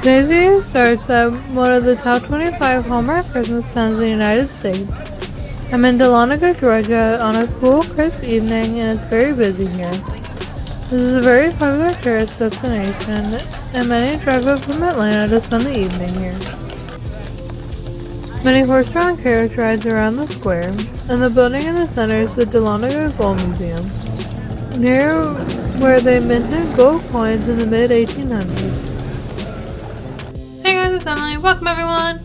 Today's video starts at one of the top 25 Hallmark Christmas towns in the United States. I'm in Dahlonega, Georgia on a cool, crisp evening and it's very busy here. This is a very popular tourist destination and many drive up from Atlanta to spend the evening here. Many horse-drawn carriage rides around the square, and the building in the center is the Dahlonega Gold Museum, near where they minted gold coins in the mid-1800s. Hey guys, it's Emily. Welcome everyone!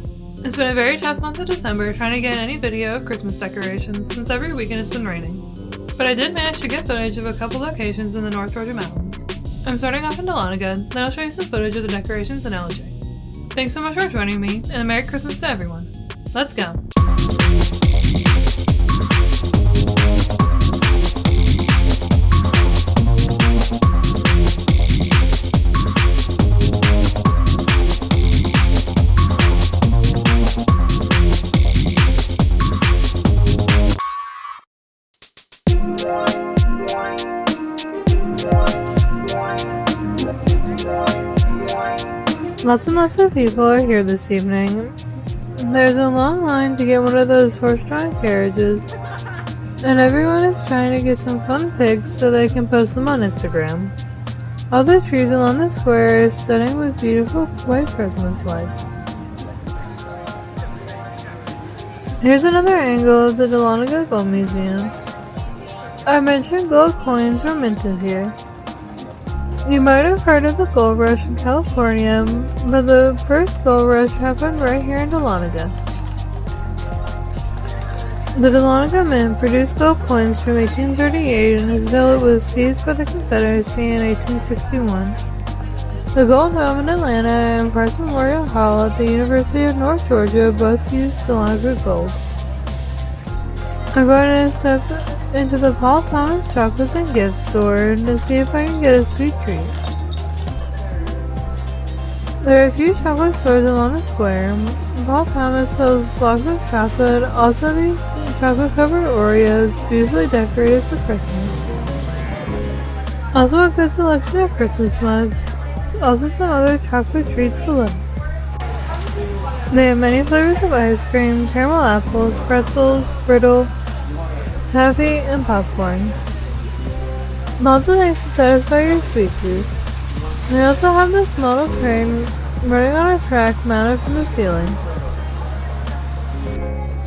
It's been a very tough month of December trying to get any video of Christmas decorations since every weekend it's been raining. But I did manage to get footage of a couple locations in the North Georgia mountains. I'm starting off in Dahlonega, then I'll show you some footage of the decorations in Ellijay. Thanks so much for joining me, and a Merry Christmas to everyone. Let's go! Lots and lots of people are here this evening. There's a long line to get one of those horse-drawn carriages, and everyone is trying to get some fun pics so they can post them on Instagram. All the trees along the square are stunning with beautiful white Christmas lights. Here's another angle of the Dahlonega Gold Museum. I mentioned gold coins were minted here. You might have heard of the gold rush in California, but the first gold rush happened right here in Dahlonega. The Dahlonega Mint produced gold coins from 1838 until it was seized by the Confederacy in 1861. The Gold Dome in Atlanta and Price Memorial Hall at the University of North Georgia both used Dahlonega gold. I'm going to step into the Paul Thomas Chocolates and Gift store to see if I can get a sweet treat. There are a few chocolate stores along the square. Paul Thomas sells blocks of chocolate, also these chocolate-covered Oreos beautifully decorated for Christmas. Also a good selection of Christmas mugs, also some other chocolate treats below. They have many flavors of ice cream, caramel apples, pretzels, brittle, taffy, and popcorn. Lots of things to satisfy your sweet tooth. They also have this model train running on a track mounted from the ceiling.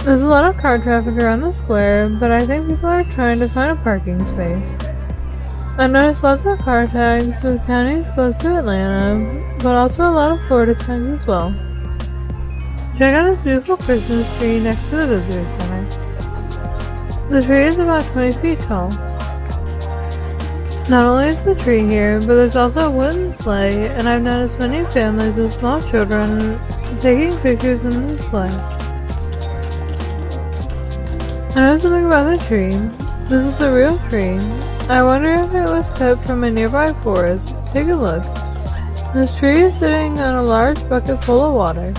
There's a lot of car traffic around the square, but I think people are trying to find a parking space. I noticed lots of car tags with counties close to Atlanta, but also a lot of Florida tags as well. Check out this beautiful Christmas tree next to the visitor center. The tree is about 20 feet tall. Not only is the tree here, but there's also a wooden sleigh, and I've noticed many families with small children taking pictures in the sleigh. I know something about the tree. This is a real tree. I wonder if it was cut from a nearby forest. Take a look. This tree is sitting on a large bucket full of water.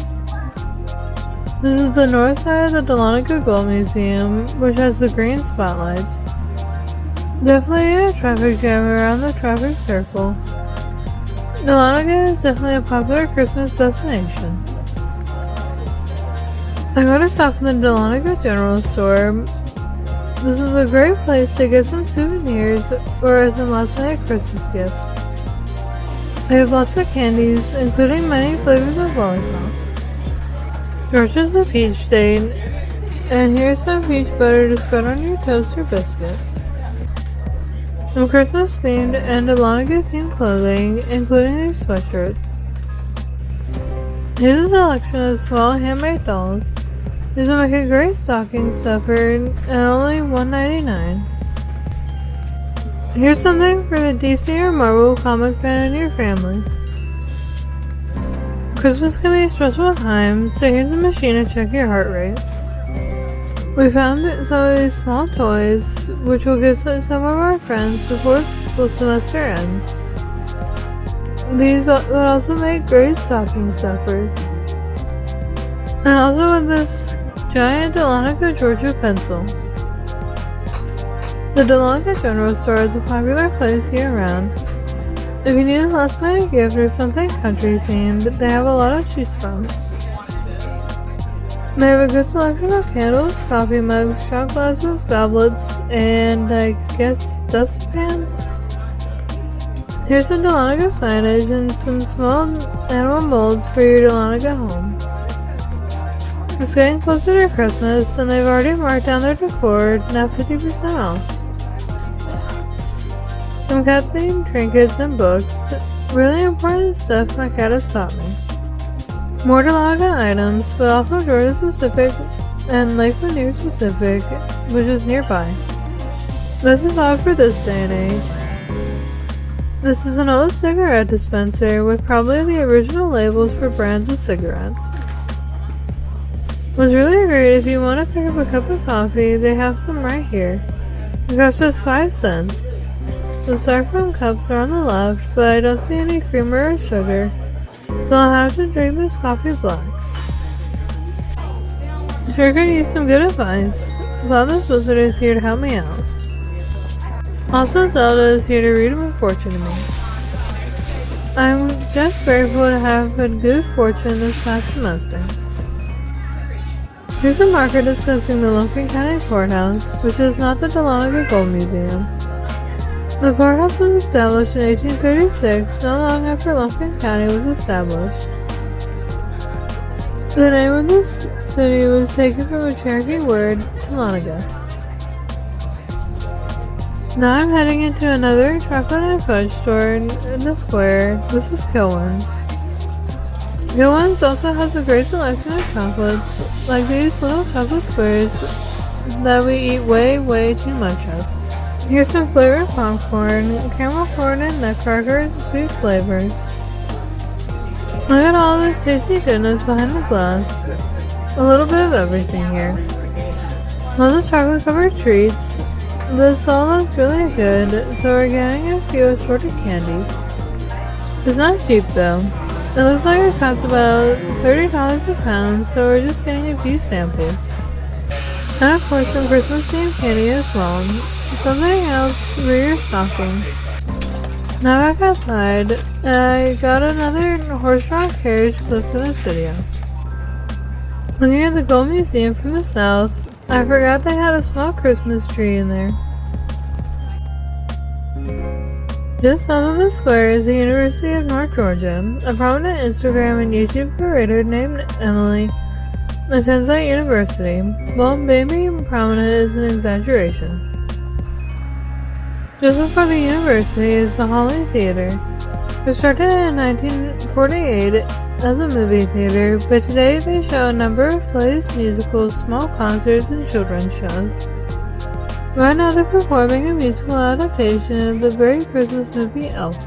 This is the north side of the Dahlonega Gold Museum, which has the green spotlights. Definitely a traffic jam around the traffic circle. Dahlonega is definitely a popular Christmas destination. I'm going to stop in the Dahlonega General Store. This is a great place to get some souvenirs or some last minute Christmas gifts. They have lots of candies, including many flavors of lollipops. Georgia's a peach state, and here's some peach butter to spread on your toast or biscuit. Some Christmas themed and Dahlonega themed clothing, including these sweatshirts. Here's a selection of small handmade dolls. These will make a great stocking stuffer and only $1.99. Here's something for the DC or Marvel comic fan in your family. Christmas can be a stressful time, so here's a machine to check your heart rate. We found some of these small toys, which we'll give some of our friends before the school semester ends. These would also make great stocking stuffers. And also with this giant Dahlonega, Georgia pencil. The Dahlonega General Store is a popular place year-round. If you need a last minute gift or something country themed, they have a lot to choose from. They have a good selection of candles, coffee mugs, shot glasses, goblets, and I guess dustpans. Here's some Dahlonega signage and some small animal molds for your Dahlonega home. It's getting closer to Christmas and they've already marked down their decor, now 50% off. Some cat themed trinkets and books, really important stuff my cat has taught me. More Dahlonega items, but also Georgia specific and Lake Lanier specific, which is nearby. This is all for this day and age. This is an old cigarette dispenser with probably the original labels for brands of cigarettes. What's really great, if you want to pick up a cup of coffee, they have some right here. It costs just 5 cents. The styrofoam cups are on the left, but I don't see any creamer or sugar, so I'll have to drink this coffee black. Sure could use some good advice. Glad this wizard is here to help me out. Also, Zelda is here to read my fortune to me. I'm just grateful to have had good fortune this past semester. Here's a marker discussing the Lumpkin County Courthouse, which is not the Dahlonega Gold Museum. The courthouse was established in 1836, not long after Lumpkin County was established. The name of this city was taken from the Cherokee word Dahlonega. Now I'm heading into another chocolate and fudge store in the square. This is Kilwin's. Kilwin's also has a great selection of chocolates, like these little chocolate squares that we eat way too much of. Here's some flavored popcorn, caramel corn and nutcrackers, sweet flavors. Look at all this tasty goodness behind the glass. A little bit of everything here. Lots of chocolate covered treats. This all looks really good, so we're getting a few assorted candies. It's not cheap though. It looks like it costs about $30 a pound, so we're just getting a few samples. And of course some Christmas themed candy as well. Something else for your stocking. Now back outside, I got another horse-drawn carriage clip in this video. Looking at the Gold Museum from the south, I forgot they had a small Christmas tree in there. Just south of the square is the University of North Georgia. A prominent Instagram and YouTube creator named Emily attends that university. Well, being prominent is an exaggeration. Just before the university is the Holly Theater. Constructed in 1948 as a movie theater, but today they show a number of plays, musicals, small concerts, and children's shows. Right now they're performing a musical adaptation of the very Christmas movie Elf.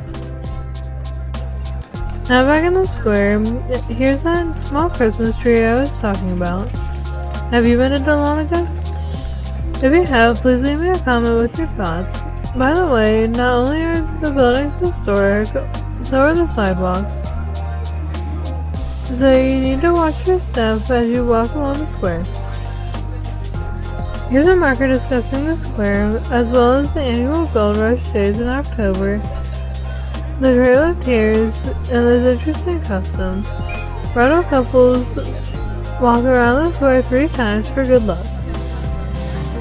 Now back in the square, here's that small Christmas tree I was talking about. Have you been to Dahlonega? If you have, please leave me a comment with your thoughts. By the way, not only are the buildings historic, so are the sidewalks. So you need to watch your step as you walk along the square. Here's a marker discussing the square, as well as the annual Gold Rush days in October, the Trail of Tears, and this interesting custom. Bridal couples walk around the square 3 times for good luck.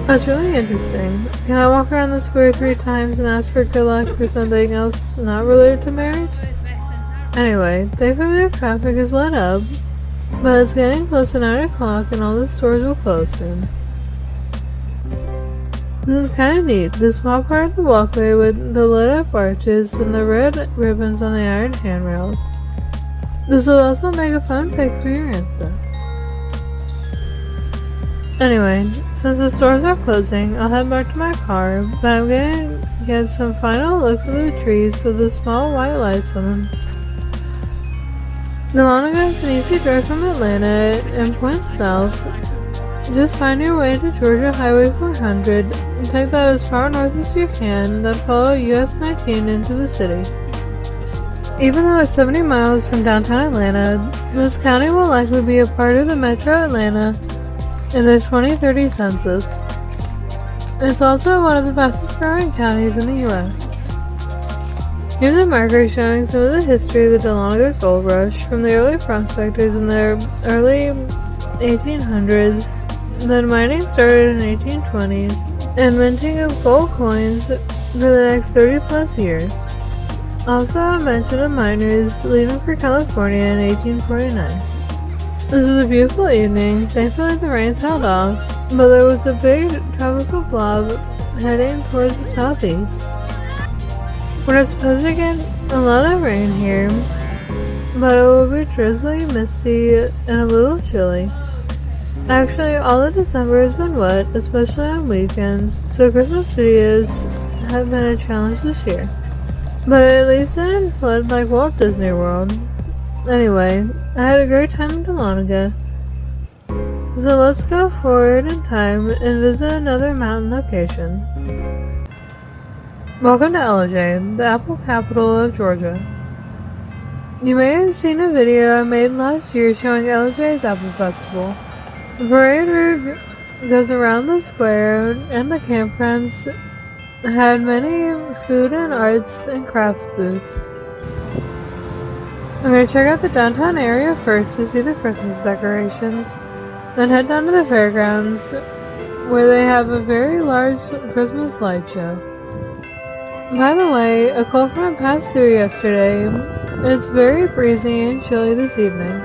That's really interesting. Can I walk around the square 3 times and ask for good luck for something else not related to marriage? Anyway, thankfully the traffic is let up, but it's getting close to 9 o'clock and all the stores will close soon. This is kind of neat, the small part of the walkway with the lit up arches and the red ribbons on the iron handrails. This will also make a fun pic for your Insta. Anyway, since the stores are closing, I'll head back to my car, but I'm gonna get some final looks of the trees with the small white lights on them. Dahlonega is an easy drive from Atlanta and points south. Just find your way to Georgia Highway 400 and take that as far north as you can, then follow US 19 into the city. Even though it's 70 miles from downtown Atlanta, this county will likely be a part of the Metro Atlanta in the 2030 census. It's also one of the fastest growing counties in the US. Here's a marker showing some of the history of the Dahlonega gold rush from the early prospectors in the early 1800s. Then mining started in the 1820s, and minting of gold coins for the next 30 plus years. Also a mention of miners leaving for California in 1849. This was a beautiful evening. Thankfully the rains held off, but there was a big tropical blob heading towards the southeast. We're supposed to get a lot of rain here, but it will be drizzly, misty, and a little chilly. Actually, all of December has been wet, especially on weekends, so Christmas videos have been a challenge this year. But at least it didn't flood like Walt Disney World. Anyway, I had a great time in Dahlonega. So let's go forward in time and visit another mountain location. Welcome to Ellijay, the apple capital of Georgia. You may have seen a video I made last year showing Ellijay's Apple Festival. The parade route goes around the square, and the campgrounds had many food and arts and crafts booths. I'm going to check out the downtown area first to see the Christmas decorations, then head down to the fairgrounds where they have a very large Christmas light show. By the way, a cold front passed through yesterday. It's very breezy and chilly this evening.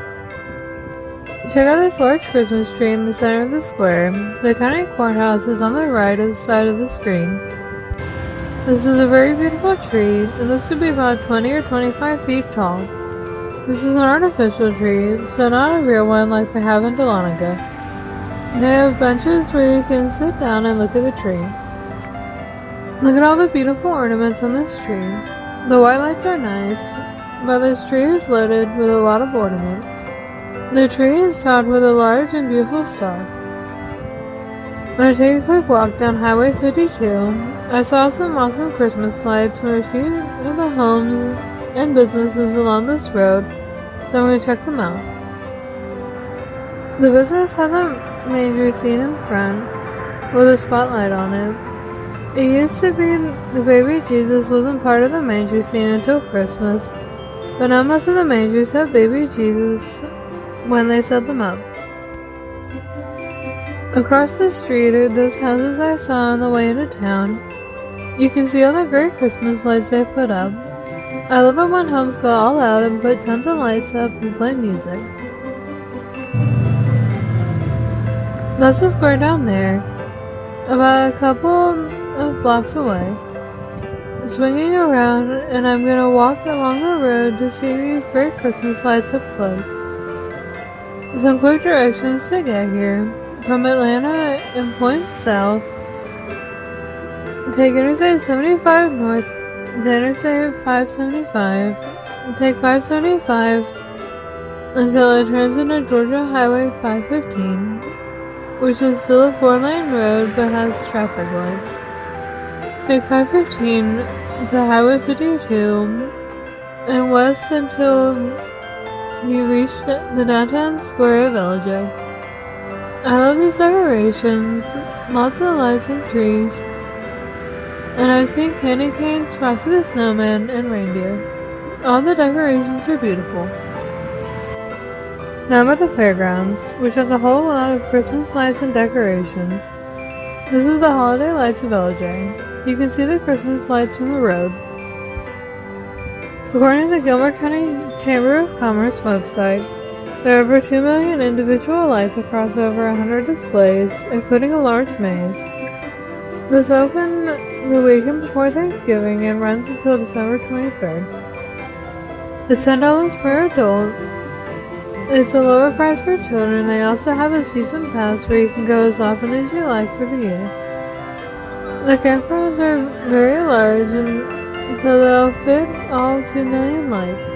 Check out this large Christmas tree in the center of the square. The county courthouse is on the right side of the screen. This is a very beautiful tree. It looks to be about 20 or 25 feet tall. This is an artificial tree, so not a real one like they have in Dahlonega. They have benches where you can sit down and look at the tree. Look at all the beautiful ornaments on this tree. The white lights are nice, but this tree is loaded with a lot of ornaments. The tree is topped with a large and beautiful star. When I take a quick walk down Highway 52, I saw some awesome Christmas lights from a few of the homes and businesses along this road, so I'm going to check them out. The business has a manger scene in front with a spotlight on it. It used to be the baby Jesus wasn't part of the manger scene until Christmas, but now most of the mangers have baby Jesus when they set them up. Across the street are those houses I saw on the way into town. You can see all the great Christmas lights they put up. I love it when homes go all out and put tons of lights up and play music. That's the square down there, about a couple of blocks away. Swinging around, and I'm gonna walk along the road to see these great Christmas lights up close. Some quick directions to get here. From Atlanta and point south, take Interstate 75 north to Interstate 575. Take 575 until it turns into Georgia Highway 515, which is still a 4-lane road but has traffic lights. Take 515 to Highway 52 and west until you reach the downtown square of Ellijay. I love these decorations, lots of lights and trees, and I've seen candy canes, Frosty the Snowman, and reindeer. All the decorations are beautiful. Now I'm at the fairgrounds, which has a whole lot of Christmas lights and decorations. This is the holiday lights of Ellijay. You can see the Christmas lights from the road. According to the Gilmer County Chamber of Commerce website, there are over 2 million individual lights across over 100 displays, including a large maze. This opened the weekend before Thanksgiving and runs until December 23rd. It's $10 per adult. It's a lower price for children. They also have a season pass where you can go as often as you like for the year. The campgrounds are very large, and so they'll fit all 2 million lights.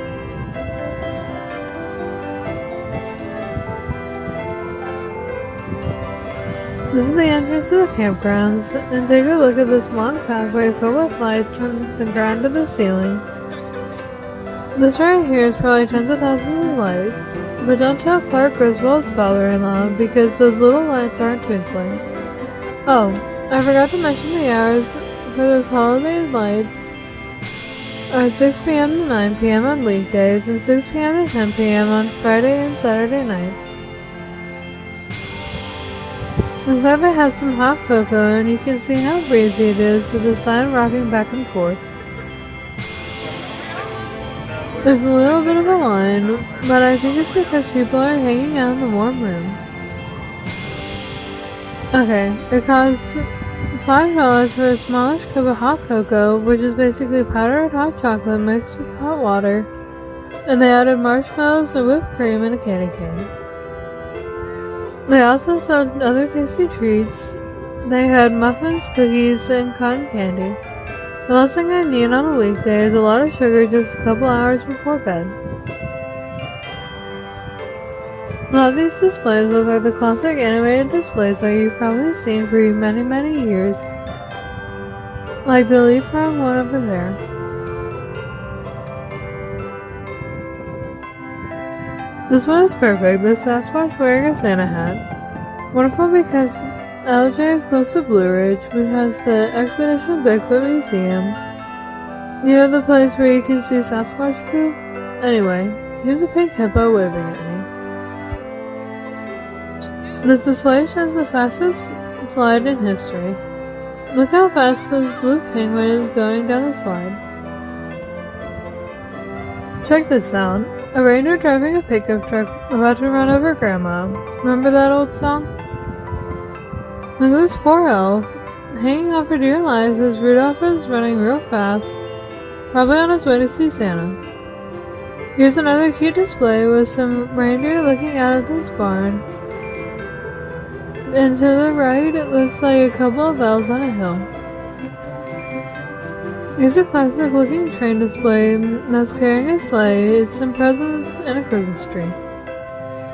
This is the entrance to the campgrounds, and take a look at this long pathway filled with lights from the ground to the ceiling. This right here is probably tens of thousands of lights, but don't tell Clark Griswold's father-in-law because those little lights aren't twinkling. Oh, I forgot to mention the hours for those holiday lights are 6 p.m. to 9 p.m. on weekdays and 6 p.m. to 10 p.m. on Friday and Saturday nights. Looks like they have some hot cocoa, and you can see how breezy it is with the sign rocking back and forth. There's a little bit of a line, but I think it's because people are hanging out in the warm room. Okay, it costs $5 for a smallish cup of hot cocoa, which is basically powdered hot chocolate mixed with hot water, and they added marshmallows and whipped cream and a candy cane. They also sold other tasty treats. They had muffins, cookies, and cotton candy. The last thing I need on a weekday is a lot of sugar just a couple hours before bed. A lot of these displays look like the classic animated displays that you've probably seen for many years. Like the leaf from one over there. This one is perfect, the Sasquatch wearing a Santa hat. Wonderful because Ellijay is close to Blue Ridge, which has the Expedition Bigfoot Museum. You know the place where you can see Sasquatch poop? Anyway, here's a pink hippo waving at me. This display shows the fastest slide in history. Look how fast this blue penguin is going down the slide. Check this out. A reindeer driving a pickup truck about to run over Grandma. Remember that old song? Look at this poor elf, hanging on for dear life as Rudolph is running real fast, probably on his way to see Santa. Here's another cute display with some reindeer looking out of this barn. And to the right, it looks like a couple of elves on a hill. Here's a classic looking train display that's carrying a sleigh, it's some presents, and a Christmas tree.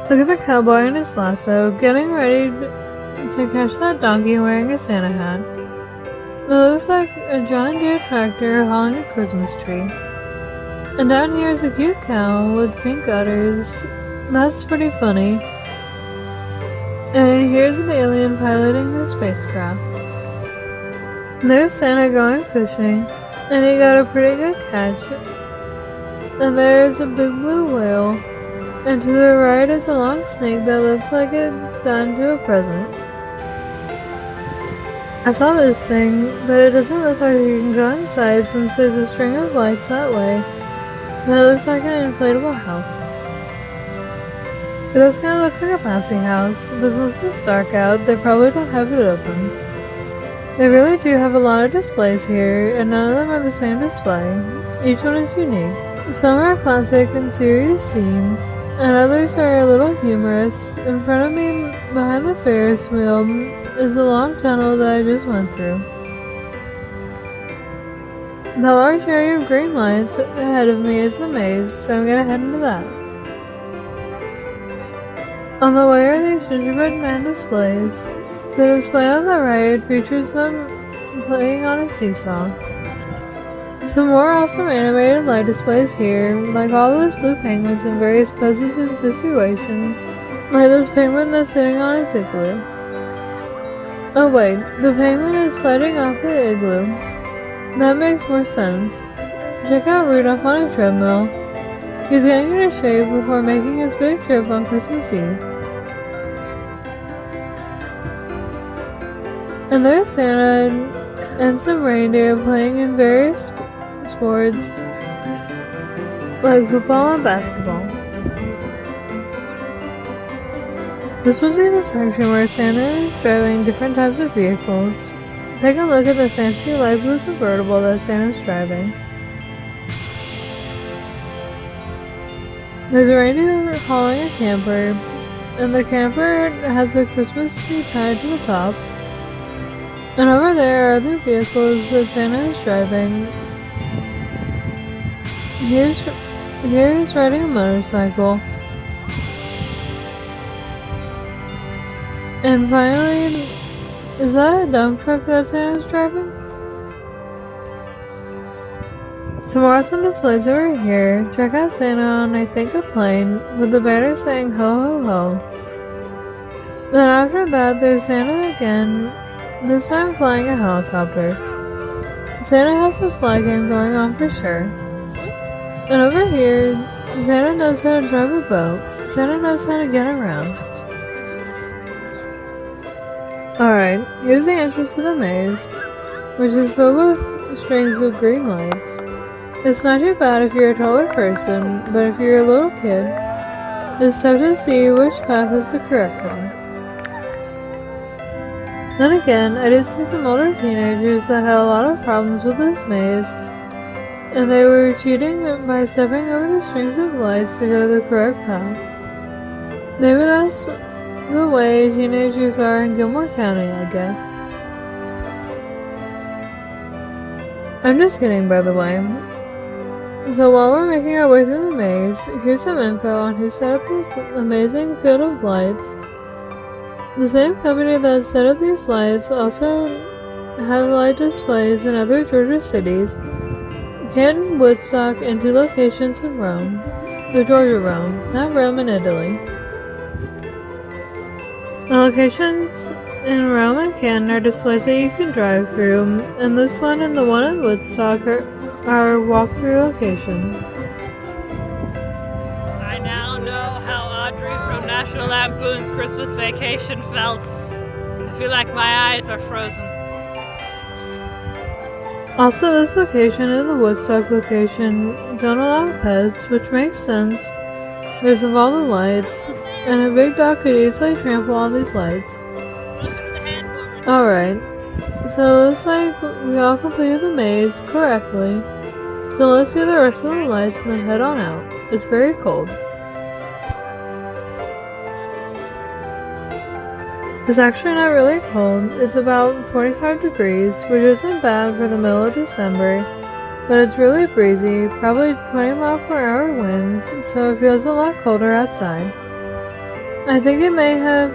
Look at the cowboy and his lasso, getting ready to catch that donkey wearing a Santa hat. It looks like a John Deere tractor hauling a Christmas tree. And down here is a cute cow with pink udders. That's pretty funny. And here's an alien piloting the spacecraft. There's Santa going fishing, and he got a pretty good catch. And there's a big blue whale, and to the right is a long snake that looks like it's gone to a present. I saw this thing, but it doesn't look like you can go inside since there's a string of lights that way, but it looks like an inflatable house. It does kind of look like a bouncy house, but since it's dark out, they probably don't have it open. They really do have a lot of displays here, and none of them are the same display. Each one is unique. Some are classic and serious scenes, and others are a little humorous. In front of me, behind the Ferris wheel, is the long tunnel that I just went through. The large area of green lights ahead of me is the maze, so I'm gonna head into that. On the way are these gingerbread man displays. The display on the right features them playing on a seesaw. Some more awesome animated light displays here, like all those blue penguins in various poses and situations, like this penguin that's sitting on its igloo. Oh wait, the penguin is sliding off the igloo. That makes more sense. Check out Rudolph on a treadmill. He's getting into shape before making his big trip on Christmas Eve. And there's Santa and some reindeer playing in various sports like football and basketball. This would be the section where Santa is driving different types of vehicles. Take a look at the fancy light blue convertible that Santa's driving. There's a reindeer hauling a camper, and the camper has a Christmas tree tied to the top. And over there are other vehicles that Santa is driving. Here's riding a motorcycle. And finally, is that a dump truck that Santa's driving? Some more awesome displays over here. Check out Santa on, I think, a plane, with the banner saying ho ho ho. Then after that, there's Santa again, this time flying a helicopter. Santa has a fly game going on for sure. And over here, Santa knows how to drive a boat. Santa knows how to get around. Alright, here's the entrance to the maze, which is filled with strings of green lights. It's not too bad if you're a taller person, but if you're a little kid, it's tough to see which path is the correct one. Then again, I did see some older teenagers that had a lot of problems with this maze, and they were cheating by stepping over the strings of lights to go the correct path. Maybe that's the way teenagers are in Gilmore County, I guess. I'm just kidding, by the way. So while we're making our way through the maze, here's some info on who set up this amazing field of lights. The same company that set up these lights also have light displays in other Georgia cities, Canton, Woodstock, and 2 locations in Rome. The Georgia Rome, not Rome in Italy. The locations in Rome and Canton are displays that you can drive through, and this one and the one in Woodstock are walkthrough locations. I now know how Audrey from National Lampoon's Christmas Vacation felt. I feel like my eyes are frozen. Also, this location and the Woodstock location don't allow pets, which makes sense because of all the lights, and a big dog could easily trample all these lights. Alright, so it looks like we all completed the maze correctly, so let's do the rest of the lights and then head on out. It's very cold. It's actually not really cold, it's about 45 degrees, which isn't bad for the middle of December, but it's really breezy, probably 20-mile-per-hour winds, so it feels a lot colder outside. I think it may have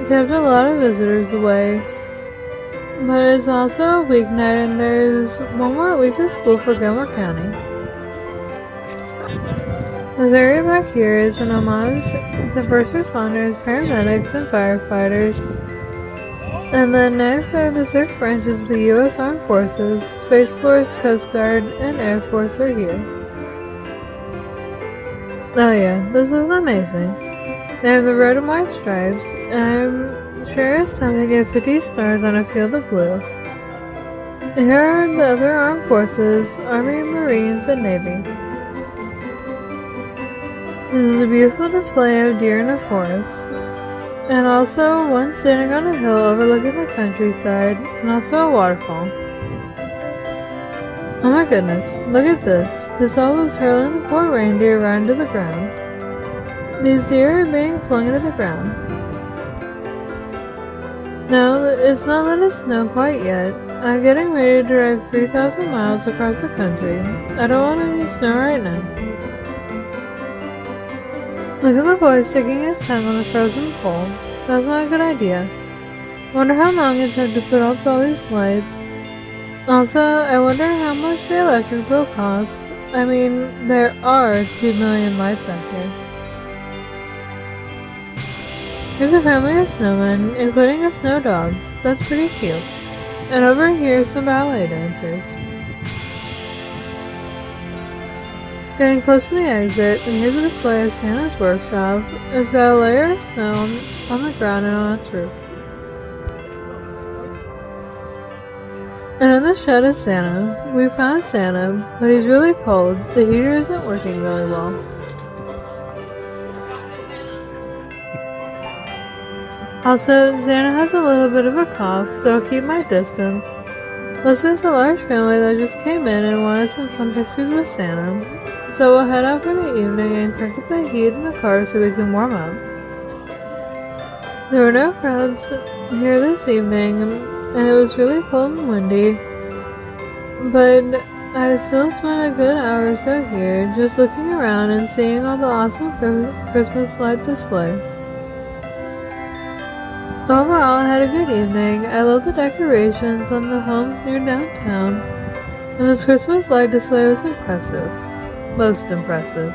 kept a lot of visitors away, but it's also a weeknight and there's one more week of school for Gilmore County. This area back here is an homage to first responders, paramedics, and firefighters. And then next are the 6 branches of the U.S. Armed Forces, Space Force, Coast Guard, and Air Force are here. Oh yeah, this is amazing. They have the red and white stripes, and I'm sure it's time to get 50 stars on a field of blue. Here are the other armed forces, Army, Marines, and Navy. This is a beautiful display of deer in a forest, and also one standing on a hill overlooking the countryside, and also a waterfall. Oh my goodness, look at this. This elf is hurling the poor reindeer right into the ground. These deer are being flung into the ground. No, it's not let it snow quite yet. I'm getting ready to drive 3,000 miles across the country. I don't want any snow right now. Look at the boy sticking his tongue on the frozen pole. That's not a good idea. Wonder how long it took to put up all these lights. Also, I wonder how much the electric bill costs. I mean, there are 2 million lights out here. Here's a family of snowmen, including a snow dog. That's pretty cute. And over here, some ballet dancers. Getting close to the exit, and here's a display of Santa's workshop. It's got a layer of snow on the ground and on its roof. And in the shed is Santa. We found Santa, but he's really cold. The heater isn't working really well. Also, Santa has a little bit of a cough, so I'll keep my distance. Plus, there's a large family that just came in and wanted some fun pictures with Santa. So we'll head out for the evening and crank up the heat in the car so we can warm up. There were no crowds here this evening, and it was really cold and windy, but I still spent a good hour or so here just looking around and seeing all the awesome Christmas light displays. Overall, I had a good evening. I love the decorations on the homes near downtown, and this Christmas light display was impressive. Most impressive.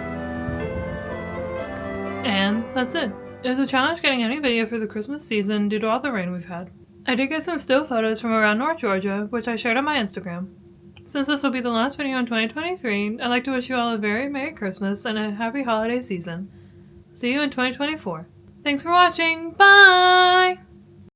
And that's it. It was a challenge getting any video for the Christmas season due to all the rain we've had. I did get some still photos from around North Georgia, which I shared on my Instagram. Since this will be the last video in 2023, I'd like to wish you all a very Merry Christmas and a happy holiday season. See you in 2024. Thanks for watching. Bye!